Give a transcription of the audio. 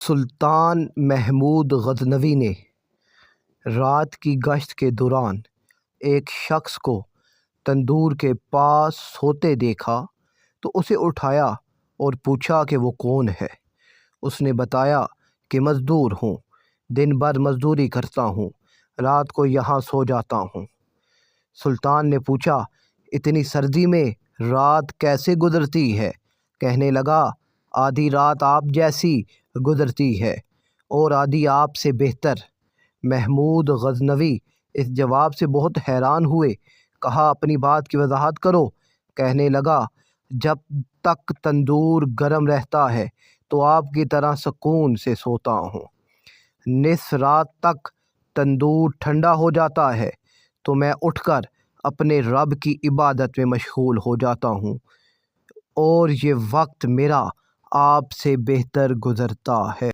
سلطان محمود غزنوی نے رات کی گشت کے دوران ایک شخص کو تندور کے پاس سوتے دیکھا تو اسے اٹھایا اور پوچھا کہ وہ کون ہے۔ اس نے بتایا کہ مزدور ہوں، دن بھر مزدوری کرتا ہوں، رات کو یہاں سو جاتا ہوں۔ سلطان نے پوچھا، اتنی سردی میں رات کیسے گزرتی ہے؟ کہنے لگا، آدھی رات آپ جیسی گزرتی ہے اور آدھی آپ سے بہتر۔ محمود غزنوی اس جواب سے بہت حیران ہوئے۔ کہا، اپنی بات کی وضاحت کرو۔ کہنے لگا، جب تک تندور گرم رہتا ہے تو آپ کی طرح سکون سے سوتا ہوں۔ نصف رات تک تندور ٹھنڈا ہو جاتا ہے تو میں اٹھ کر اپنے رب کی عبادت میں مشغول ہو جاتا ہوں اور یہ وقت میرا آپ سے بہتر گزرتا ہے۔